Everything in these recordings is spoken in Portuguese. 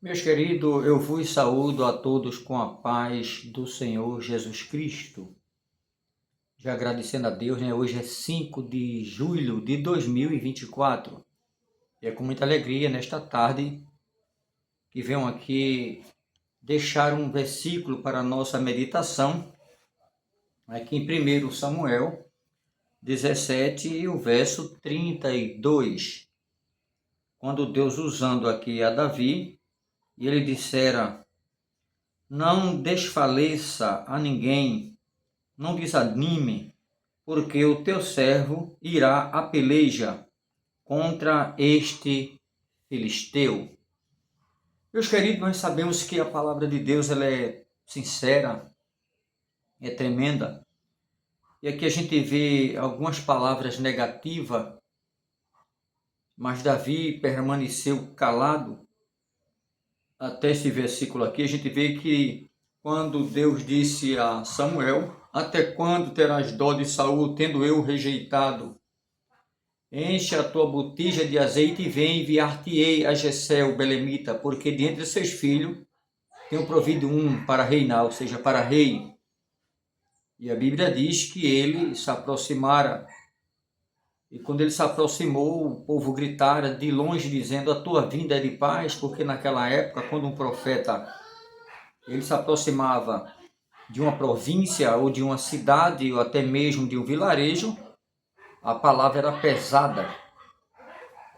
Meus queridos, eu vos saúdo a todos com a paz do Senhor Jesus Cristo. Já agradecendo a Deus, né? Hoje é 5 de julho de 2024. E é com muita alegria nesta tarde que venho aqui deixar um versículo para a nossa meditação, aqui em 1 Samuel 17 e o verso 32. Quando Deus usando aqui a Davi, e ele dissera: não desfaleça a ninguém, não desanime, porque o teu servo irá à peleja contra este filisteu. Meus queridos, nós sabemos que a palavra de Deus ela é sincera, é tremenda. E aqui a gente vê algumas palavras negativas, mas Davi permaneceu calado. Até esse versículo aqui, a gente vê que quando Deus disse a Samuel: até quando terás dó de Saul, tendo eu rejeitado? Enche a tua botija de azeite e vem enviar-te-ei a Jessé, o belemita, porque de entre seus filhos tenho provido um para reinar, ou seja, para rei. E a Bíblia diz que ele se aproximara. E quando ele se aproximou, o povo gritara de longe, dizendo: a tua vinda é de paz, porque naquela época, quando um profeta ele se aproximava de uma província ou de uma cidade ou até mesmo de um vilarejo, a palavra era pesada.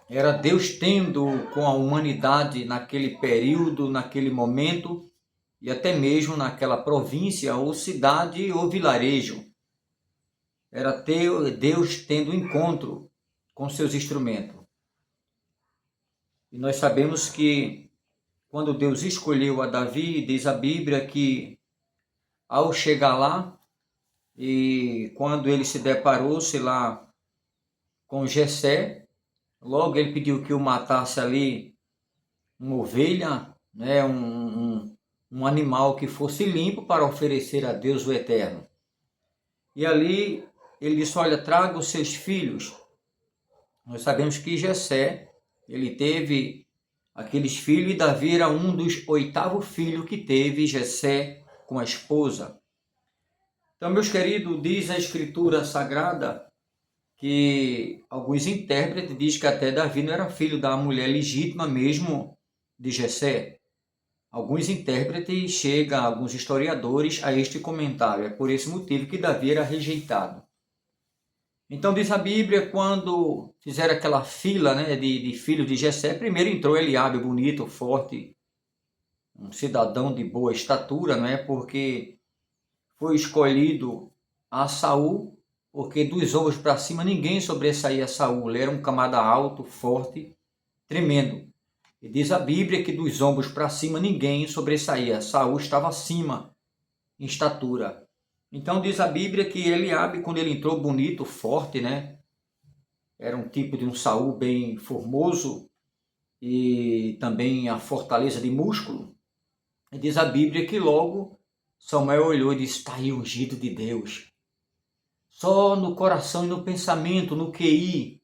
Era Deus tendo com a humanidade naquele período, naquele momento e até mesmo naquela província ou cidade ou vilarejo. Era Deus tendo encontro com seus instrumentos. E nós sabemos que quando Deus escolheu a Davi, diz a Bíblia que ao chegar lá, e quando ele se deparou-se lá com Jessé, logo ele pediu que o matasse ali uma ovelha, né, um animal que fosse limpo para oferecer a Deus o Eterno. E ali ele disse: olha, traga os seus filhos. Nós sabemos que Jessé, ele teve aqueles filhos e Davi era um dos 8º filhos que teve Jessé com a esposa. Então, meus queridos, diz a Escritura Sagrada que alguns intérpretes dizem que até Davi não era filho da mulher legítima mesmo de Jessé. Alguns intérpretes chegam, alguns historiadores, a este comentário. É por esse motivo que Davi era rejeitado. Então diz a Bíblia, quando fizeram aquela fila, né, de filhos de Jessé, primeiro entrou Eliabe, bonito, forte, um cidadão de boa estatura, não é? Porque foi escolhido a Saul, porque dos ombros para cima ninguém sobressaía Saul. Ele era um camarada alto, forte, tremendo. E diz a Bíblia que dos ombros para cima ninguém sobressaía. Saul estava acima em estatura. Então diz a Bíblia que Eliabe, quando ele entrou bonito, forte, né? Era um tipo de um Saul bem formoso e também a fortaleza de músculo. E diz a Bíblia que logo Samuel olhou e disse: está aí ungido de Deus. Só no coração e no pensamento, no QI,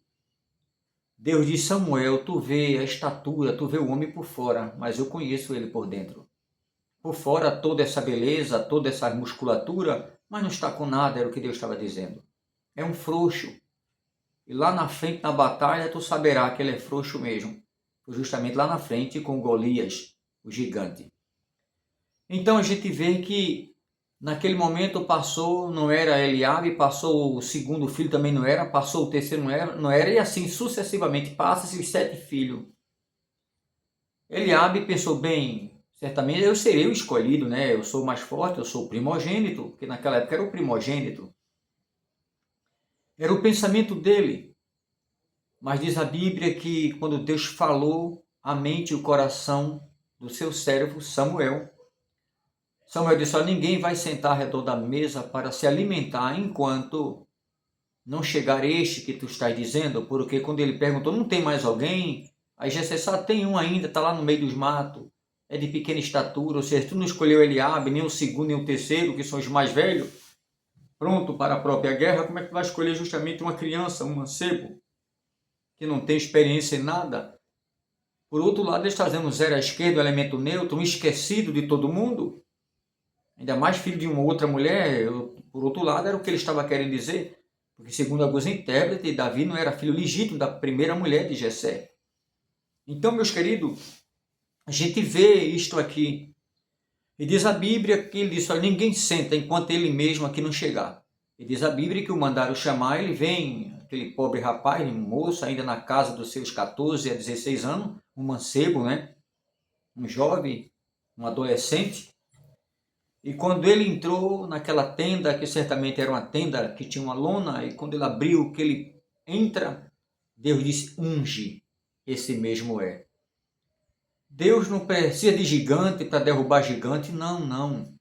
Deus diz: Samuel, tu vê a estatura, tu vê o homem por fora, mas eu conheço ele por dentro. Por fora toda essa beleza, toda essa musculatura, mas não está com nada, era o que Deus estava dizendo. É um frouxo. E lá na frente, na batalha, tu saberá que ele é frouxo mesmo. Foi justamente lá na frente com Golias, o gigante. Então a gente vê que naquele momento passou, não era Eliabe, passou o segundo filho também não era, passou o terceiro não era, e assim sucessivamente passa-se os 7 filhos. Eliabe pensou: bem, certamente eu serei o escolhido, né? Eu sou mais forte, eu sou o primogênito, porque naquela época era o primogênito. Era o pensamento dele. Mas diz a Bíblia que quando Deus falou a mente e o coração do seu servo Samuel, Samuel disse: ninguém vai sentar ao redor da mesa para se alimentar enquanto não chegar este que tu estás dizendo, porque quando ele perguntou: não tem mais alguém? Aí Jessé: só tem um ainda, está lá no meio dos matos, é de pequena estatura, ou seja, tu não escolheu Eliabe, nem o segundo, nem o terceiro, que são os mais velhos, pronto para a própria guerra, como é que tu vai escolher justamente uma criança, um mancebo, que não tem experiência em nada? Por outro lado, ele está dizendo zero à esquerda, um elemento neutro, um esquecido de todo mundo. Ainda mais filho de uma outra mulher, por outro lado, era o que ele estava querendo dizer. Porque, segundo alguns intérpretes, Davi não era filho legítimo da primeira mulher de Jessé. Então, meus queridos, a gente vê isto aqui. E diz a Bíblia que ele disse, olha, ninguém senta enquanto ele mesmo aqui não chegar. E diz a Bíblia que o mandaram chamar, ele vem, aquele pobre rapaz, um moço, ainda na casa dos seus 14 a 16 anos, um mancebo, né? Um jovem, um adolescente. E quando ele entrou naquela tenda, que certamente era uma tenda que tinha uma lona, e quando ele abriu, que ele entra, Deus disse, unge, esse mesmo é. Deus não precisa de gigante para derrubar gigante, não, não.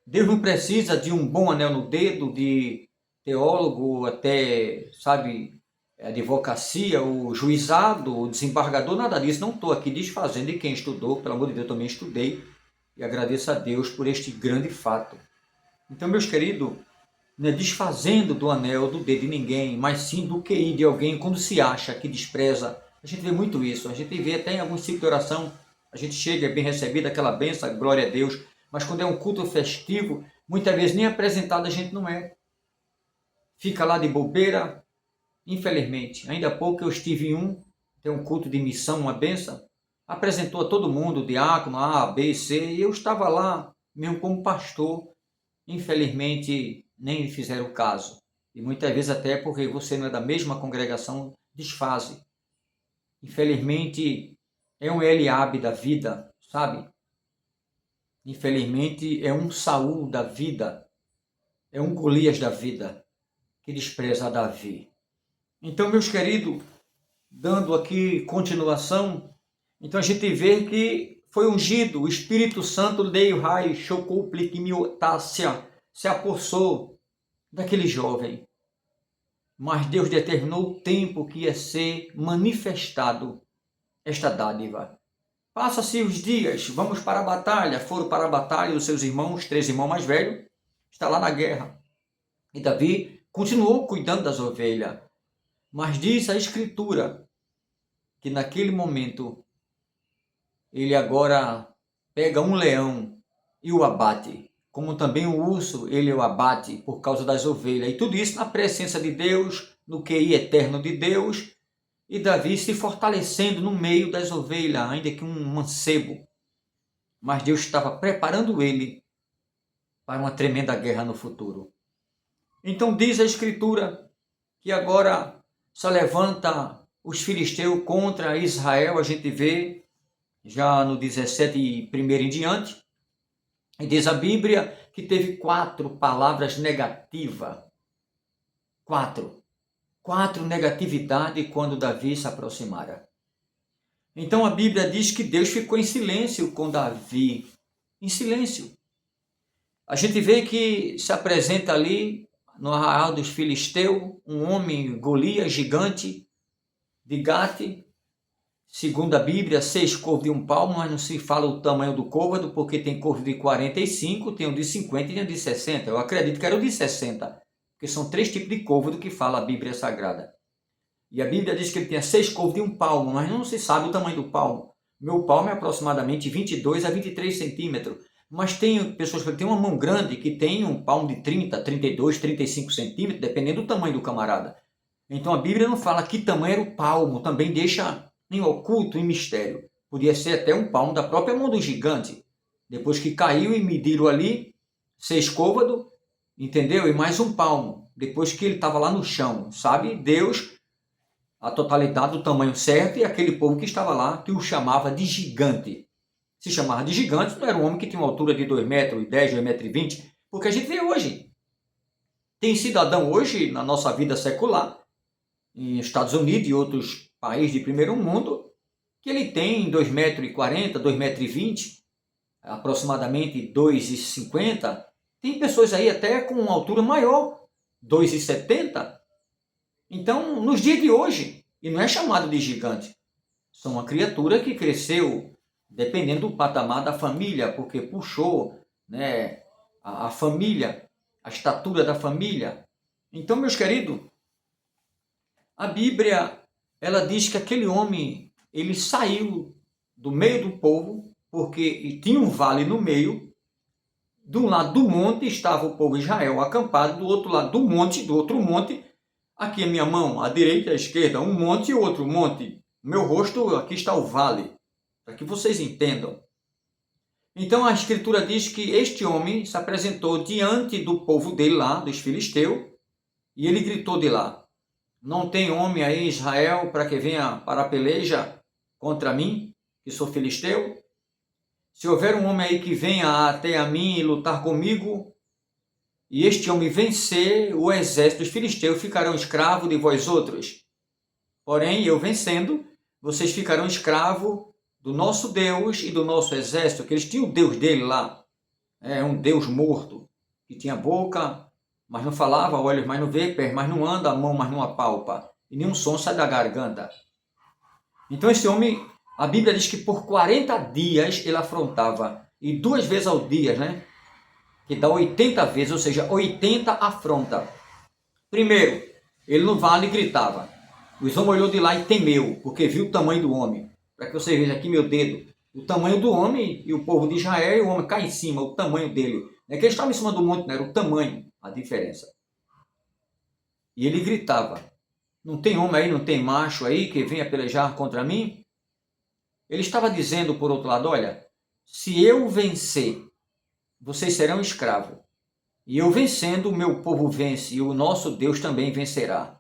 Deus não precisa de um bom anel no dedo, de teólogo, até, sabe, advocacia, o juizado, o desembargador, nada disso. Não estou aqui desfazendo de quem estudou, pelo amor de Deus, eu também estudei e agradeço a Deus por este grande fato. Então, meus queridos, não é desfazendo do anel, do dedo de ninguém, mas sim do QI de alguém quando se acha que despreza. A gente vê muito isso, a gente vê até em alguns ciclos de oração, a gente chega, é bem recebido, aquela benção, glória a Deus, mas quando é um culto festivo, muitas vezes nem apresentado a gente não é. Fica lá de bobeira, infelizmente. Ainda há pouco eu estive em tem um culto de missão, uma benção, apresentou a todo mundo, diácono, A, B, C, e eu estava lá, mesmo como pastor, infelizmente nem fizeram caso. E muitas vezes até porque você não é da mesma congregação, desfaze. Infelizmente é um Eliabe da vida, sabe? Infelizmente é um Saul da vida, é um Golias da vida, que despreza Davi. Então, meus queridos, dando aqui continuação, então a gente vê que foi ungido, o Espírito Santo deu raio, chocou, pliquimiotácia, se apossou daquele jovem. Mas Deus determinou o tempo que ia ser manifestado esta dádiva. Passa-se os dias, vamos para a batalha. Foram para a batalha os seus irmãos, 3 irmãos mais velhos, está lá na guerra. E Davi continuou cuidando das ovelhas. Mas diz a Escritura que naquele momento ele agora pega um leão e o abate. Como também o urso, ele o abate por causa das ovelhas. E tudo isso na presença de Deus, no QI eterno de Deus, e Davi se fortalecendo no meio das ovelhas, ainda que um mancebo. Mas Deus estava preparando ele para uma tremenda guerra no futuro. Então diz a Escritura que agora se levanta os filisteus contra Israel, a gente vê já no 17 primeiro em diante, e diz a Bíblia que teve 4 palavras negativas. 4 negatividade quando Davi se aproximara. Então a Bíblia diz que Deus ficou em silêncio com Davi. Em silêncio. A gente vê que se apresenta ali no arraial dos filisteus um homem Golias, gigante, de Gate, segundo a Bíblia, 6 corvos de um palmo, mas não se fala o tamanho do côvado, porque tem corvo de 45, tem um de 50 e tem um de 60. Eu acredito que era o de 60, porque são 3 tipos de côvado que fala a Bíblia Sagrada. E a Bíblia diz que ele tinha 6 corvos de um palmo, mas não se sabe o tamanho do palmo. Meu palmo é aproximadamente 22 a 23 centímetros. Mas tem pessoas que têm uma mão grande que tem um palmo de 30, 32, 35 centímetros, dependendo do tamanho do camarada. Então a Bíblia não fala que tamanho era o palmo, também deixa em oculto, em mistério. Podia ser até um palmo da própria mão do gigante. Depois que caiu e mediram ali, 6 côvados, entendeu? E mais um palmo. Depois que ele estava lá no chão, sabe? Deus, a totalidade do tamanho certo, e aquele povo que estava lá, que o chamava de gigante. Se chamava de gigante, não era um homem que tinha uma altura de 2,10 metros, 2,20 metros, porque a gente vê hoje. Tem cidadão hoje, na nossa vida secular, em Estados Unidos e outros países de primeiro mundo, que ele tem 2,40 metros, 2,20 metros, aproximadamente 2,50. Tem pessoas aí até com uma altura maior, 2,70. Então, nos dias de hoje, e não é chamado de gigante, são uma criatura que cresceu dependendo do patamar da família, porque puxou, né, a família, a estatura da família. Então, meus queridos, a Bíblia, ela diz que aquele homem ele saiu do meio do povo, porque tinha um vale no meio. De um lado do monte estava o povo de Israel acampado, do outro lado do outro monte, aqui a minha mão, à direita e à esquerda, um monte e outro monte. Meu rosto, aqui está o vale, para que vocês entendam. Então a escritura diz que este homem se apresentou diante do povo dele lá, dos filisteus, e ele gritou de lá: não tem homem aí em Israel para que venha para a peleja contra mim, que sou filisteu? Se houver um homem aí que venha até a mim e lutar comigo, e este homem vencer, o exército dos filisteus ficarão escravos de vós outros. Porém, eu vencendo, vocês ficarão escravos do nosso Deus e do nosso exército, que eles tinham o Deus dele lá. É um Deus morto, que tinha boca, mas não falava, olhos, mas não vê, pés, mas não anda, mão, mas não apalpa, e nenhum som sai da garganta. Então esse homem, a Bíblia diz que por 40 dias ele afrontava, e 2 vezes ao dia, né? Que dá 80 vezes, ou seja, 80 afronta. Primeiro, ele no vale gritava. Os homens olhou de lá e temeu, porque viu o tamanho do homem. Para que você veja aqui meu dedo, o tamanho do homem e o povo de Israel, e o homem cai em cima, o tamanho dele. Não é que ele estava em cima do monte, não era o tamanho, a diferença. E ele gritava: não tem homem aí, não tem macho aí que venha pelejar contra mim? Ele estava dizendo, por outro lado, olha, se eu vencer, vocês serão escravos. E eu vencendo, o meu povo vence, e o nosso Deus também vencerá.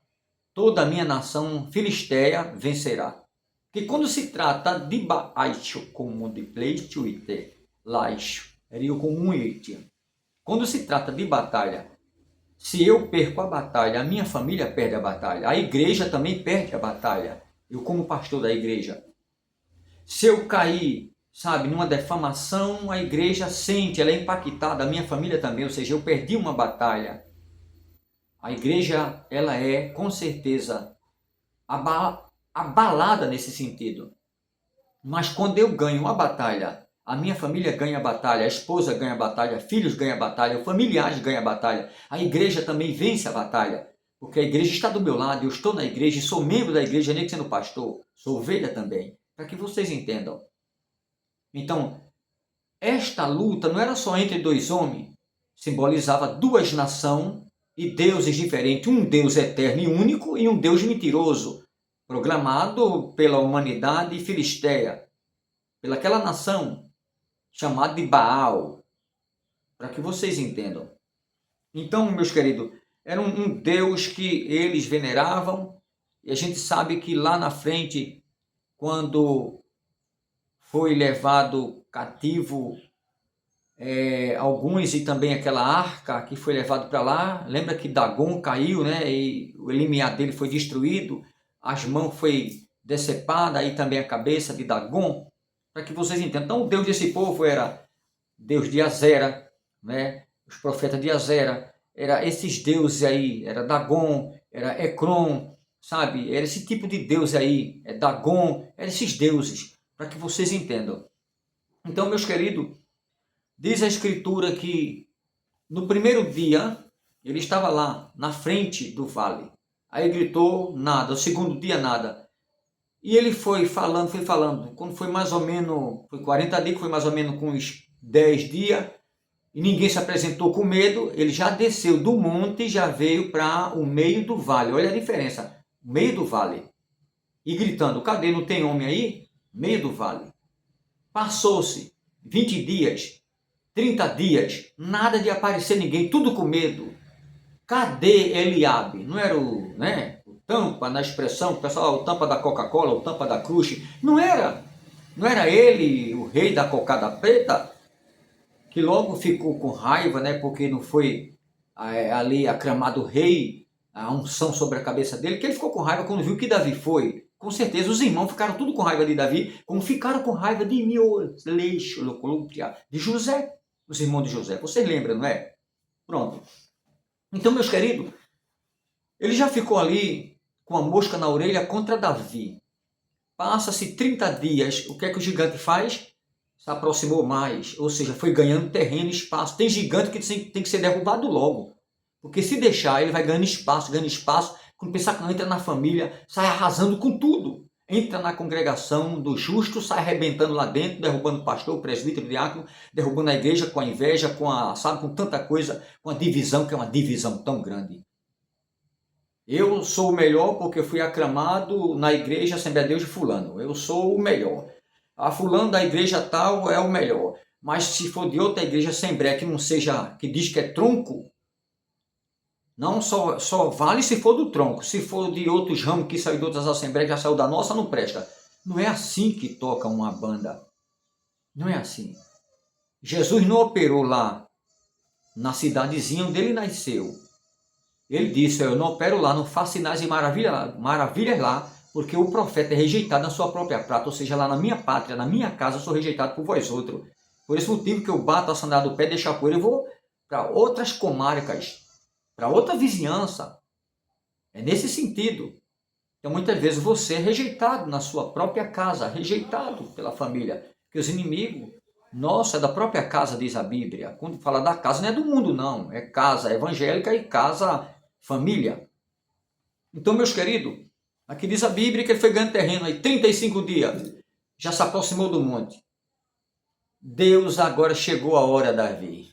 Toda a minha nação filisteia vencerá. Porque quando se trata de baixo, como de pleito e te, laixo, rio comum e quando se trata de batalha, se eu perco a batalha, a minha família perde a batalha, a igreja também perde a batalha. Eu como pastor da igreja. Se eu cair, sabe, numa defamação, a igreja sente, ela é impactada, a minha família também, ou seja, eu perdi uma batalha. A igreja, ela é, com certeza, abalada nesse sentido. Mas quando eu ganho uma batalha, a minha família ganha a batalha, a esposa ganha a batalha, filhos ganham a batalha, familiares ganham a batalha, a igreja também vence a batalha. Porque a igreja está do meu lado, eu estou na igreja e sou membro da igreja, nem que sendo pastor, sou ovelha também, para que vocês entendam. Então, esta luta não era só entre 2 homens, simbolizava 2 nações e deuses diferentes, um Deus eterno e único e um Deus mentiroso, programado pela humanidade filisteia, pelaquela nação chamada de Baal, para que vocês entendam. Então, meus queridos, era um Deus que eles veneravam, e a gente sabe que lá na frente, quando foi levado cativo alguns, e também aquela arca que foi levado para lá, lembra que Dagon caiu, né? E o limiar dele foi destruído, as mãos foi decepada, aí também a cabeça de Dagon, para que vocês entendam. Então o Deus desse povo era Deus de Azera, né? Os profetas de Azera, era esses deuses aí, era Dagon, era Ecrom, sabe? Era esse tipo de deus aí, Dagon, eram esses deuses, para que vocês entendam. Então, meus queridos, diz a escritura que no primeiro dia ele estava lá na frente do vale. Aí gritou, nada. O segundo dia, nada. E ele foi falando. Quando foi mais ou menos, foi 40 dias, foi mais ou menos com uns 10 dias, e ninguém se apresentou com medo, ele já desceu do monte e já veio para o meio do vale. Olha a diferença, meio do vale. E gritando, cadê? Não tem homem aí? Meio do vale. Passou-se 20 dias, 30 dias, nada de aparecer ninguém, tudo com medo. Cadê Eliabe? Não era o tampa, na expressão, o pessoal, o tampa da Coca-Cola, o tampa da Crush. Não era ele o rei da cocada preta, que logo ficou com raiva, né, porque não foi ali aclamado rei, a unção sobre a cabeça dele, que ele ficou com raiva quando viu que Davi foi. Com certeza os irmãos ficaram tudo com raiva de Davi, como ficaram com raiva de de José, os irmãos de José. Vocês lembram, não é? Pronto. Então, meus queridos, ele já ficou ali com a mosca na orelha contra Davi. Passa-se 30 dias, o que é que o gigante faz? Se aproximou mais, ou seja, foi ganhando terreno, espaço. Tem gigante que tem que ser derrubado logo, porque se deixar, ele vai ganhando espaço, quando pensar que não entra na família, sai arrasando com tudo. entra na congregação do justo, sai arrebentando lá dentro, derrubando o pastor, o presbítero, o diácono, derrubando a igreja com a inveja, sabe, com tanta coisa, com a divisão, que é uma divisão tão grande. Eu sou o melhor porque fui aclamado na igreja Assembleia de Deus de fulano. Eu sou o melhor. A fulano da igreja tal é o melhor. Mas se for de outra igreja Assembleia que não seja, que diz que é tronco, não só vale se for do tronco. Se for de outros ramos que saiu de outras assembleias, já saiu da nossa, não presta. Não é assim que toca uma banda. Não é assim. Jesus não operou lá na cidadezinha onde ele nasceu. Ele disse, eu não opero lá, não faço sinais e maravilhas lá, porque o profeta é rejeitado na sua própria prata, ou seja, lá na minha pátria, na minha casa, eu sou rejeitado por vós outros. Por esse motivo que eu bato a sandália do pé, deixo a poeira e vou para outras comarcas, para outra vizinhança. É nesse sentido. Então, muitas vezes você é rejeitado na sua própria casa, rejeitado pela família, porque os inimigos, nossa, é da própria casa, diz a Bíblia. Quando fala da casa, não é do mundo, não. É casa evangélica e casa família. Então, meus queridos, aqui diz a Bíblia que ele foi ganhando terreno aí 35 dias. Já se aproximou do monte. Deus agora chegou a hora, Davi,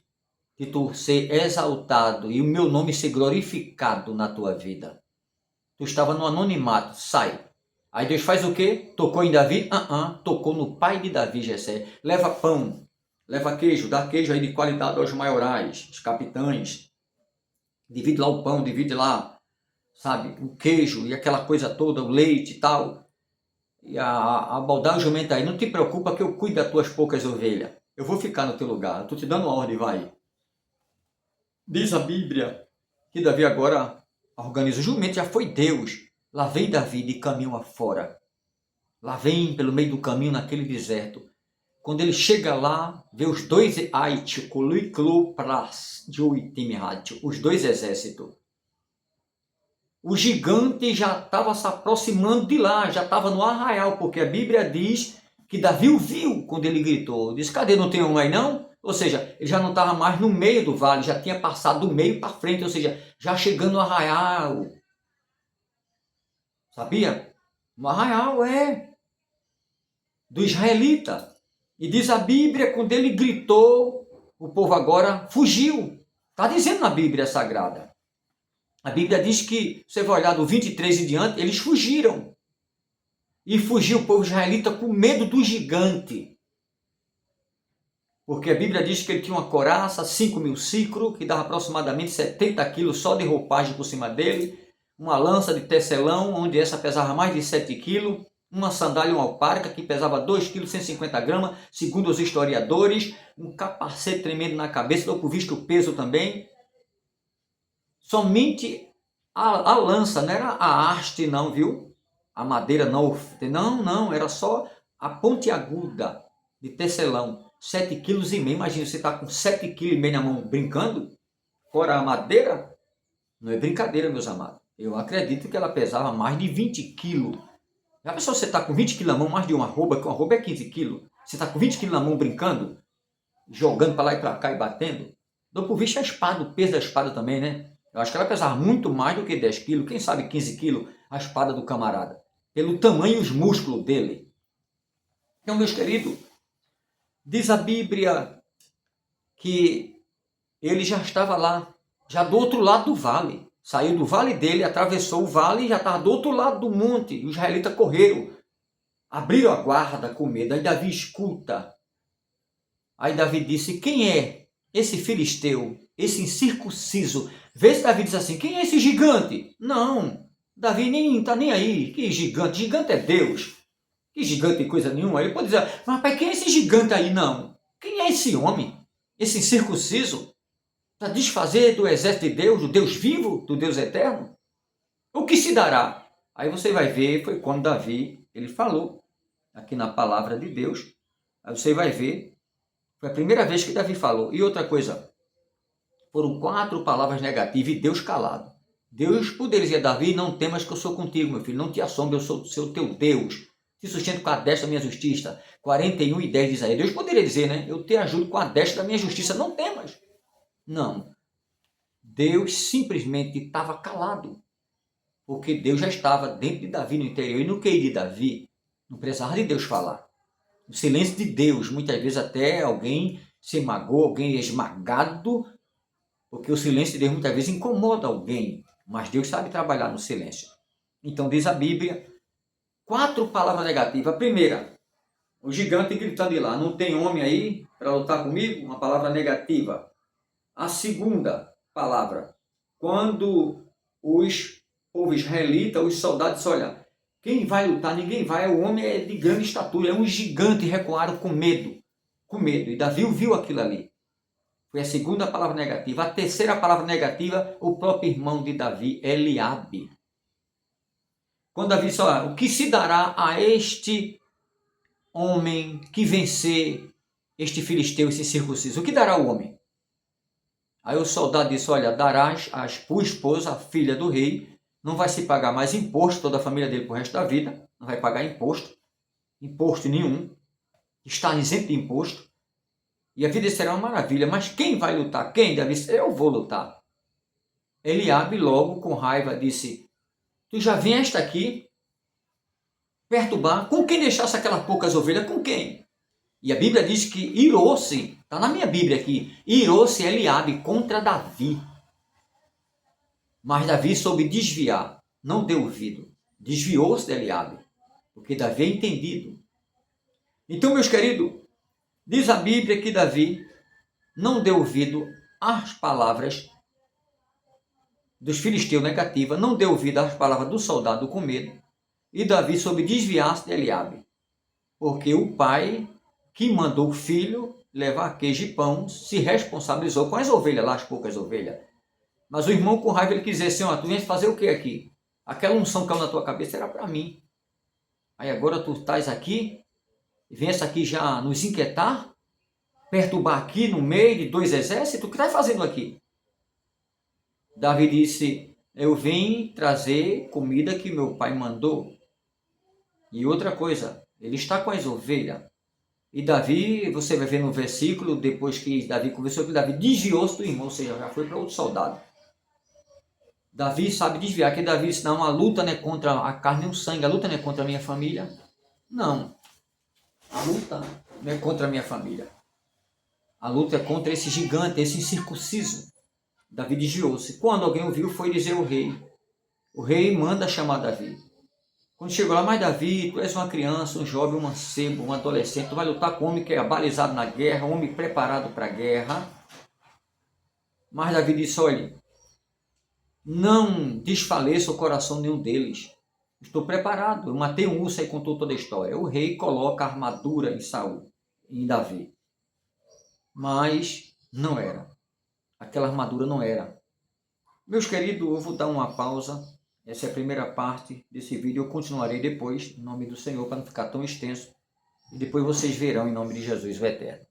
de tu ser exaltado e o meu nome ser glorificado na tua vida. Tu estava no anonimato, sai. Aí Deus faz o quê? Tocou em Davi? Tocou no pai de Davi, Jessé. Leva pão, leva queijo, dá queijo aí de qualidade aos maiorais, os capitães. Divide lá o pão, divide lá, sabe, o queijo e aquela coisa toda, o leite e tal. E a baldar o jumento aí, não te preocupa que eu cuido das tuas poucas ovelhas. Eu vou ficar no teu lugar, eu estou te dando uma ordem, vai. Diz a Bíblia que Davi agora organiza o jumento, já foi Deus. Lá vem Davi de caminho afora. Lá vem pelo meio do caminho naquele deserto. Quando ele chega lá, vê os dois os dois exércitos. O gigante já estava se aproximando de lá, já estava no arraial, porque a Bíblia diz que Davi o viu quando ele gritou. Diz, cadê, não tem um aí não? Ou seja, ele já não estava mais no meio do vale, já tinha passado do meio para frente, ou seja, já chegando no arraial. Sabia? No arraial, do israelita. E diz a Bíblia, quando ele gritou, o povo agora fugiu. Está dizendo na Bíblia Sagrada. A Bíblia diz que, você vai olhar do 23 em diante, eles fugiram. E fugiu o povo israelita com medo do gigante. Porque a Bíblia diz que ele tinha uma coraça, 5.000 siclos, que dava aproximadamente 70 quilos só de roupagem por cima dele. Uma lança de tecelão, onde essa pesava mais de 7 quilos. Uma sandália, uma alparca, que pesava 2 quilos 150 gramas, segundo os historiadores. Um capacete tremendo na cabeça, deu por visto o peso também. Somente a lança, não era a haste não, viu? A madeira não, era só a pontiaguda de tecelão, 7,5 kg. Imagina, você está com 7,5 kg na mão brincando, fora a madeira, não é brincadeira, meus amados. Eu acredito que ela pesava mais de 20 quilos. Já pensou, você está com 20 quilos na mão, mais de uma arroba, que uma arroba é 15 quilos. Você está com 20 quilos na mão brincando, jogando para lá e para cá e batendo. Dou por visto a espada, o peso da espada também, né? Eu acho que ela pesava muito mais do que 10 quilos, quem sabe 15 quilos, a espada do camarada. Pelo tamanho e os músculos dele. Então, meus queridos, diz a Bíblia que ele já estava lá, já do outro lado do vale. Saiu do vale dele, atravessou o vale e já estava do outro lado do monte. Os israelitas correram, abriram a guarda com medo. Aí Davi escuta. Aí Davi disse, quem é esse filisteu, esse incircunciso? Vê se Davi diz assim, quem é esse gigante? Não, Davi nem está nem aí. Que gigante? Gigante é Deus. Que gigante tem coisa nenhuma. Ele pode dizer, mas pai, quem é esse gigante aí? Não. Quem é esse homem? Esse incircunciso? Para desfazer do exército de Deus, do Deus vivo, do Deus eterno? O que se dará? Aí você vai ver, foi quando Davi, ele falou, aqui na palavra de Deus, aí você vai ver, foi a primeira vez que Davi falou. E outra coisa, foram 4 palavras negativas e Deus calado. Deus poderia dizer, Davi, não temas que eu sou contigo, meu filho, não te assombre, eu sou o seu teu Deus. Te sustento com a destra da minha justiça. 41:10 diz aí. Deus poderia dizer, né? Eu te ajudo com a destra da minha justiça, não temas. Não. Deus simplesmente estava calado. porque Deus já estava dentro de Davi, no interior, e no QI de Davi, não precisava de Deus falar. O silêncio de Deus, muitas vezes até alguém se magoa, alguém é esmagado, porque o silêncio de Deus muitas vezes incomoda alguém, mas Deus sabe trabalhar no silêncio. Então diz a Bíblia, 4 palavras negativas. A primeira, o gigante gritando de lá, não tem homem aí para lutar comigo? Uma palavra negativa. A segunda palavra, quando os povo israelita, os soldados, olha, quem vai lutar? Ninguém vai, o homem é de grande estatura, é um gigante, recuaram com medo, e Davi viu aquilo ali. Foi a segunda palavra negativa. A terceira palavra negativa, o próprio irmão de Davi, Eliabe. Quando Davi disse, olha, o que se dará a este homem que vencer este filisteu, esse circunciso? O que dará o homem? Aí o soldado disse, olha, darás a esposa, a filha do rei, não vai se pagar mais imposto, toda a família dele para o resto da vida, não vai pagar imposto nenhum, está isento de imposto, e a vida será uma maravilha. Mas quem vai lutar? Quem? Davi disse, eu vou lutar. Eliabe logo, com raiva, disse, tu já vieste aqui perturbar, com quem deixasse aquelas poucas ovelhas? Com quem? E a Bíblia diz que irou-se, está na minha Bíblia aqui, irou-se Eliabe contra Davi. Mas Davi soube desviar, não deu ouvido, desviou-se de Eliabe, porque Davi é entendido. Então, meus queridos, diz a Bíblia que Davi não deu ouvido às palavras dos filisteus negativas, não deu ouvido às palavras do soldado com medo, e Davi soube desviar-se de Eliabe, porque o pai que mandou o filho levar queijo e pão se responsabilizou com as ovelhas lá, as poucas ovelhas. Mas o irmão com raiva, ele quis dizer assim, ó, tu viens fazer o que aqui? Aquela unção que caiu na tua cabeça era para mim. Aí agora tu estás aqui, e viens aqui já nos inquietar, perturbar aqui no meio de 2 exércitos, o que estás fazendo aqui? Davi disse, eu vim trazer comida que meu pai mandou. E outra coisa, ele está com as ovelhas. E Davi, você vai ver no versículo, depois que Davi conversou com Davi, desviou-se do irmão, ou seja, já foi para outro soldado. Davi sabe desviar, que Davi disse, não, a luta não é contra a carne e o sangue, a luta não é contra a minha família. Não, a luta não é contra a minha família. A luta é contra esse gigante, esse incircunciso. Davi desviou-se. Quando alguém ouviu, foi dizer ao rei. O rei manda chamar Davi. Quando chegou lá, mas Davi, tu és uma criança, um jovem, um mancebo, um adolescente, tu vai lutar com um homem que é abalizado na guerra, um homem preparado para a guerra. Mas Davi disse, olha, não desfaleça o coração de nenhum deles. Estou preparado, eu matei um urso e contou toda a história. O rei coloca a armadura em Saul, em Davi. Mas não era. Aquela armadura não era. Meus queridos, eu vou dar uma pausa. Essa é a primeira parte desse vídeo. Eu continuarei depois, em nome do Senhor, para não ficar tão extenso. E depois vocês verão, em nome de Jesus, o Eterno.